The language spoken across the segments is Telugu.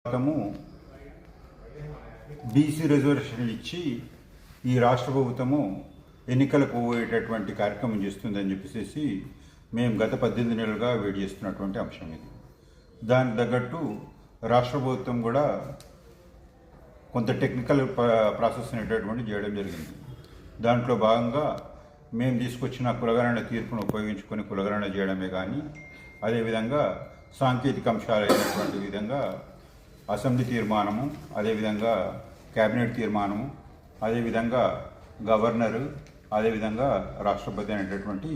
ప్రభుత్వము బీసీ రిజర్వేషన్లు ఇచ్చి ఈ రాష్ట్ర ప్రభుత్వము ఎన్నికలకు పోయేటటువంటి కార్యక్రమం చేస్తుందని చెప్పేసి మేము గత 18 నెలలుగా వెయిట్ చేస్తున్నటువంటి అంశం ఇది. దానికి తగ్గట్టు రాష్ట్ర ప్రభుత్వం కూడా కొంత టెక్నికల్ ప్రాసెస్ అనేటటువంటి చేయడం జరిగింది. దాంట్లో భాగంగా మేము తీసుకొచ్చిన కులగణన తీర్పును ఉపయోగించుకొని కులగణన చేయడమే కానీ అదేవిధంగా సాంకేతిక అంశాలైనటువంటి విధంగా అసెంబ్లీ తీర్మానము, అదేవిధంగా క్యాబినెట్ తీర్మానము, అదేవిధంగా గవర్నరు, అదేవిధంగా రాష్ట్రపతి అనేటటువంటి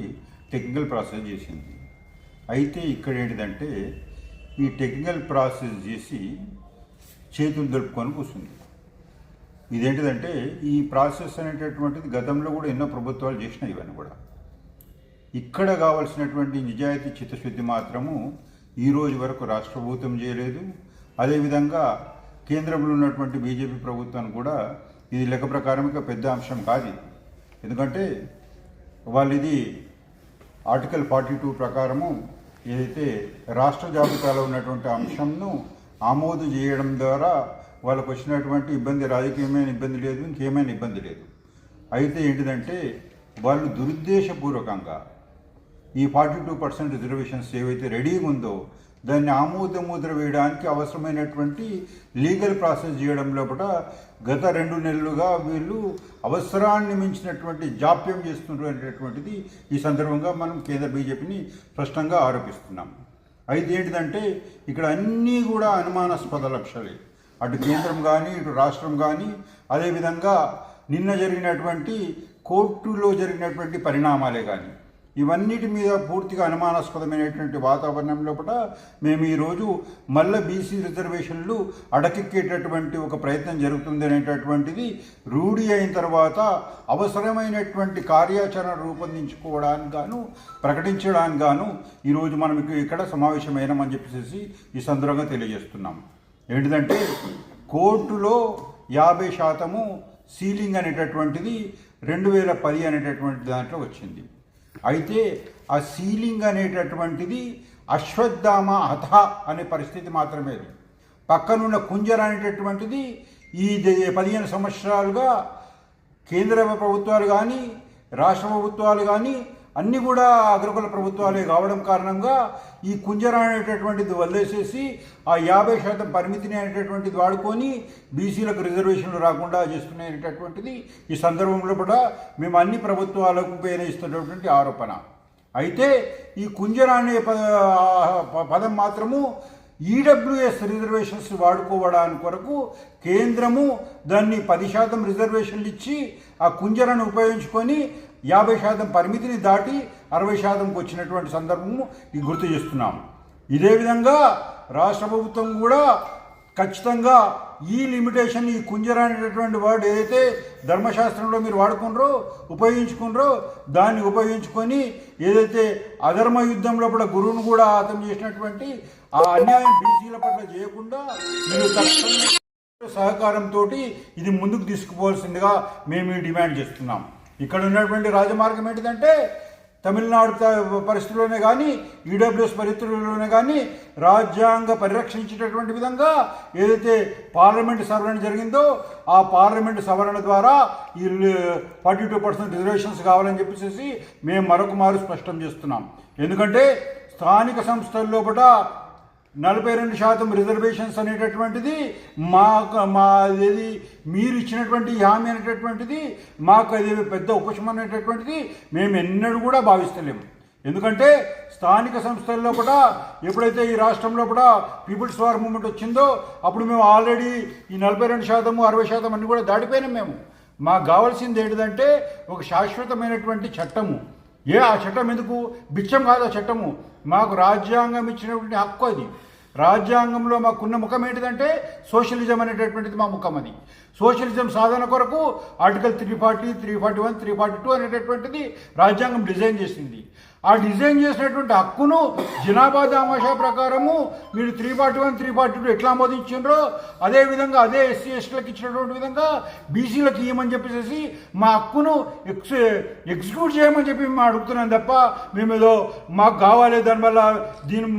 టెక్నికల్ ప్రాసెస్ చేసింది. అయితే ఇక్కడ ఏంటిదంటే ఈ టెక్నికల్ ప్రాసెస్ చేసి చేతులు దొరుపుకొని కూర్చుంది. ఇదేంటిదంటే ఈ ప్రాసెస్ అనేటటువంటిది గతంలో కూడా ఎన్నో ప్రభుత్వాలు చేసినాయి. ఇవన్నీ కూడా ఇక్కడ కావాల్సినటువంటి నిజాయితీ చిత్తశుద్ధి మాత్రము ఈ రోజు వరకు రాష్ట్ర ప్రభుత్వం చేయలేదు. అదేవిధంగా కేంద్రంలో ఉన్నటువంటి బీజేపీ ప్రభుత్వాన్ని కూడా ఇది లెక్క ప్రకారం ఇక పెద్ద అంశం కాదు. ఎందుకంటే వాళ్ళు ఇది ఆర్టికల్ 42 ప్రకారము ఏదైతే రాష్ట్ర జాబితాలో ఉన్నటువంటి అంశంను ఆమోదు చేయడం ద్వారా వాళ్ళకు వచ్చినటువంటి ఇబ్బంది రాజకీయమైన ఇబ్బంది లేదు, ఇంకేమైనా ఇబ్బంది లేదు. అయితే ఏంటిదంటే వాళ్ళు దురుద్దేశపూర్వకంగా ఈ 42% రిజర్వేషన్స్ ఏవైతే రెడీగా ఉందో దాన్ని ఆమోద ముద్ర వేయడానికి అవసరమైనటువంటి లీగల్ ప్రాసెస్ చేయడం లోపల గత 2 నెలలుగా వీళ్ళు అవసరాన్ని మించినటువంటి జాప్యం చేస్తున్నారు అనేటటువంటిది ఈ సందర్భంగా మనం కేంద్ర బీజేపీని స్పష్టంగా ఆరోపిస్తున్నాం. అయితే ఏంటిదంటే ఇక్కడ అన్నీ కూడా అనుమానాస్పద లక్ష్యాలే. అటు కేంద్రం కానీ ఇటు రాష్ట్రం కానీ అదేవిధంగా నిన్న జరిగినటువంటి కోర్టులో జరిగినటువంటి పరిణామాలే కానీ ఇవన్నిటి మీద పూర్తిగా అనుమానాస్పదమైనటువంటి వాతావరణం లోపల మేము ఈరోజు మళ్ళీ బీసీ రిజర్వేషన్లు అడకెక్కేటటువంటి ఒక ప్రయత్నం జరుగుతుంది అనేటటువంటిది రూఢి అయిన తర్వాత అవసరమైనటువంటి కార్యాచరణ రూపొందించుకోవడానికి గాను ప్రకటించడానికి గాను ఈరోజు మనం ఇక్కడ సమావేశమైనామని చెప్పేసి ఈ సందర్భంగా తెలియజేస్తున్నాం. ఏంటిదంటే కోర్టులో 50% సీలింగ్ అనేటటువంటిది 2010 అనేటటువంటి దాంట్లో వచ్చింది. అయితే ఆ సీలింగ్ అనేటటువంటిది అశ్వత్థామ హత అనే పరిస్థితి మాత్రమే. పక్కనున్న కుంజర అనేటటువంటిది ఈ 15 సంవత్సరాలుగా కేంద్ర ప్రభుత్వాలు కానీ రాష్ట్ర ప్రభుత్వాలు కానీ అన్నీ కూడా అగ్రకుల ప్రభుత్వాలే కావడం కారణంగా ఈ కుంజర అనేటటువంటిది వదిలేసేసి ఆ 50% పరిమితిని అనేటటువంటిది వాడుకొని బీసీలకు రిజర్వేషన్లు రాకుండా చేస్తున్నాయనేటటువంటిది ఈ సందర్భంలో కూడా మేము అన్ని ప్రభుత్వాలకు పేరుస్తున్నటువంటి ఆరోపణ. అయితే ఈ కుంజర అనే పదం మాత్రము ఈడబ్ల్యూఎస్ రిజర్వేషన్స్ వాడుకోవడానికి కొరకు కేంద్రము దాన్ని 10% రిజర్వేషన్లు ఇచ్చి ఆ కుంజరను ఉపయోగించుకొని 50% పరిమితిని దాటి 60%కు వచ్చినటువంటి సందర్భము ఇది గుర్తు చేస్తున్నాము. ఇదే విధంగా రాష్ట్ర ప్రభుత్వం కూడా ఖచ్చితంగా ఈ లిమిటేషన్ ఈ కుంజర అనేటటువంటి వర్డ్ ఏదైతే ధర్మశాస్త్రంలో మీరు ఉపయోగించుకున్నారో దాన్ని ఉపయోగించుకొని ఏదైతే అధర్మ యుద్ధంలో కూడా గురువును కూడా హతం చేసినటువంటి ఆ అన్యాయం బీసీల పట్ల చేయకుండా మీరు సహకారంతో ఇది ముందుకు తీసుకుపోవాల్సిందిగా మేము డిమాండ్ చేస్తున్నాం. ఇక్కడ ఉన్నటువంటి రాజమార్గం ఏంటిదంటే తమిళనాడు పరిస్థితుల్లోనే కానీ ఈడబ్ల్యూఎస్ పరిస్థితుల్లోనే కానీ రాజ్యాంగ పరిరక్షించేటటువంటి విధంగా ఏదైతే పార్లమెంటు సవరణ జరిగిందో ఆ పార్లమెంటు సవరణ ద్వారా ఈ 42% రిజర్వేషన్స్ కావాలని చెప్పేసి మేము మరొక మారు స్పష్టం చేస్తున్నాం. ఎందుకంటే స్థానిక సంస్థల్లో కూడా 42% రిజర్వేషన్స్ అనేటటువంటిది మాది మీరు ఇచ్చినటువంటి హామీ అనేటటువంటిది మాకు అది పెద్ద ఉపశమనం అనేటటువంటిది మేము ఎన్నడూ కూడా భావిస్తలేము. ఎందుకంటే స్థానిక సంస్థల్లో కూడా ఎప్పుడైతే ఈ రాష్ట్రంలో కూడా పీపుల్స్ వార్ మూవ్మెంట్ వచ్చిందో అప్పుడు మేము ఆల్రెడీ ఈ 42%, 60% అన్ని కూడా దాటిపోయినాం. మాకు కావాల్సింది ఏంటిదంటే ఒక శాశ్వతమైనటువంటి చట్టము. ఆ చట్టం ఎందుకు బిచ్చం కాదు. ఆ చట్టము మాకు రాజ్యాంగం ఇచ్చినటువంటి హక్కు. అది రాజ్యాంగంలో మాకున్న ముఖం ఏంటిదంటే సోషలిజం అనేటటువంటిది మా ముఖం. అది సోషలిజం సాధన కొరకు ఆర్టికల్ 340, 341, 342 అనేటటువంటిది రాజ్యాంగం డిజైన్ చేసింది. ఆ డిజైన్ చేసినటువంటి హక్కును జనాభా దామాషా ప్రకారము మీరు 341, 342 ఎట్లా ఆమోదించారో అదేవిధంగా అదే ఎస్సీ ఎస్టీలకు ఇచ్చినటువంటి విధంగా బీసీలకు ఇవ్వమని చెప్పేసి మా హక్కును ఎగ్జిక్యూట్ చేయమని చెప్పి మేము అడుగుతున్నాం తప్ప మేము ఏదో మాకు కావాలి దానివల్ల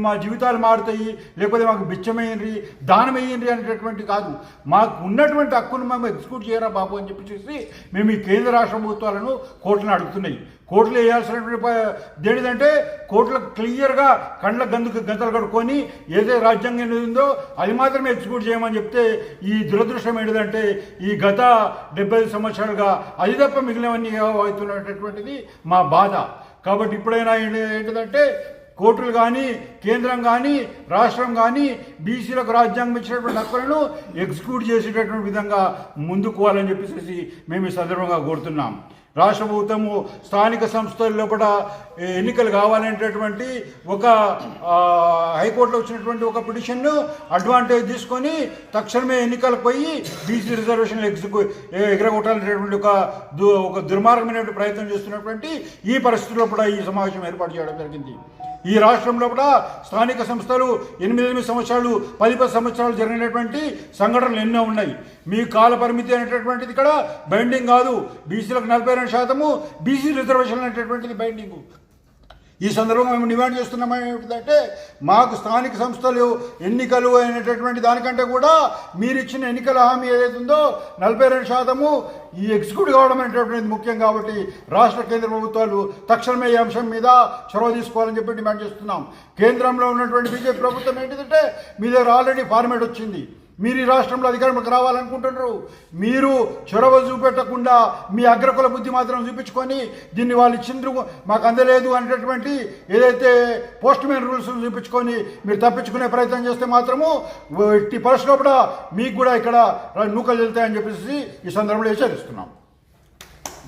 మా జీవితాలు మారుతాయి లేకపోతే మాకు బిచ్చమయ్యండి దానం వేయండి అనేటటువంటి కాదు. మాకు ఉన్నటువంటి హక్కును మేము ఎగ్జిక్యూట్ చేయరా బాబు అని చెప్పేసి మేము ఈ కేంద్ర రాష్ట్ర ప్రభుత్వాలను కోర్టులను అడుగుతున్నాయి. కోర్టులు వేయాల్సినటువంటి దేనిదంటే కోర్టులకు క్లియర్గా కండ్ల గంతలు కడుక్కొని ఏదైతే రాజ్యాంగం ఉందో అది మాత్రమే ఎగ్జిక్యూట్ చేయమని చెప్తే ఈ దురదృష్టం ఏంటిదంటే ఈ గత 75 సంవత్సరాలుగా అది తప్ప మిగిలినవన్నీ అవుతున్నటువంటిది మా బాధ. కాబట్టి ఇప్పుడైనా ఏంటిదంటే కోర్టులు కానీ కేంద్రం కానీ రాష్ట్రం కానీ బీసీలకు రాజ్యాంగం ఇచ్చినటువంటి హక్కులను ఎగ్జిక్యూట్ చేసేటటువంటి విధంగా ముందుకు పోవాలని చెప్పేసి మేము ఈ సందర్భంగా కోరుతున్నాం. రాష్ట్ర ప్రభుత్వము స్థానిక సంస్థల్లో కూడా ఎన్నికలు కావాలనేటటువంటి ఒక హైకోర్టులో వచ్చినటువంటి ఒక పిటిషన్ను అడ్వాంటేజ్ తీసుకొని తక్షణమే ఎన్నికలకు పోయి బీసీ రిజర్వేషన్లు ఎగరగొట్టాలనేటువంటి ఒక దుర్మార్గమైనటువంటి ప్రయత్నం చేస్తున్నటువంటి ఈ పరిస్థితుల్లో కూడా ఈ సమావేశం ఏర్పాటు చేయడం జరిగింది. ఈ రాష్ట్రంలో కూడా స్థానిక సంస్థలు 8 సంవత్సరాలు 10 సంవత్సరాలు జరిగినటువంటి సంఘటనలు ఎన్నో ఉన్నాయి. మీ కాల పరిమితి అనేటటువంటిది ఇక్కడ బైండింగ్ కాదు. బీసీలకు 42% బీసీ రిజర్వేషన్ అనేటటువంటిది బైండింగ్. ఈ సందర్భంగా మేము డిమాండ్ చేస్తున్నాం ఏమిటంటే మాకు స్థానిక సంస్థలు ఎన్నికలు అనేటటువంటి దానికంటే కూడా మీరు ఇచ్చిన ఎన్నికల హామీ ఏదైతే ఉందో 42% ఈ ఎగ్జిక్యూట్ కావడం అనేటటువంటిది ముఖ్యం. కాబట్టి రాష్ట్ర కేంద్ర ప్రభుత్వాలు తక్షణమే ఈ అంశం మీద చొరవ తీసుకోవాలని చెప్పి డిమాండ్ చేస్తున్నాం. కేంద్రంలో ఉన్నటువంటి బీజేపీ ప్రభుత్వం ఏంటిదంటే మీ దగ్గర ఆల్రెడీ ఫార్మేట్ వచ్చింది. మీరు ఈ రాష్ట్రంలో అధికారంలోకి రావాలనుకుంటున్నారు. మీరు చొరవ చూపెట్టకుండా మీ అగ్రకుల బుద్ధి మాత్రం చూపించుకొని దీన్ని వాళ్ళు ఇచ్చిండ్రు మాకు అందలేదు అనేటటువంటి ఏదైతే పోస్ట్ మ్యాన్ రూల్స్ చూపించుకొని మీరు తప్పించుకునే ప్రయత్నం చేస్తే మాత్రము ఇట్టి పరిస్థితుల్లో కూడా మీకు కూడా ఇక్కడ నూకలు వెళ్తాయని చెప్పేసి ఈ సందర్భంలో హెచ్చరిస్తున్నాం.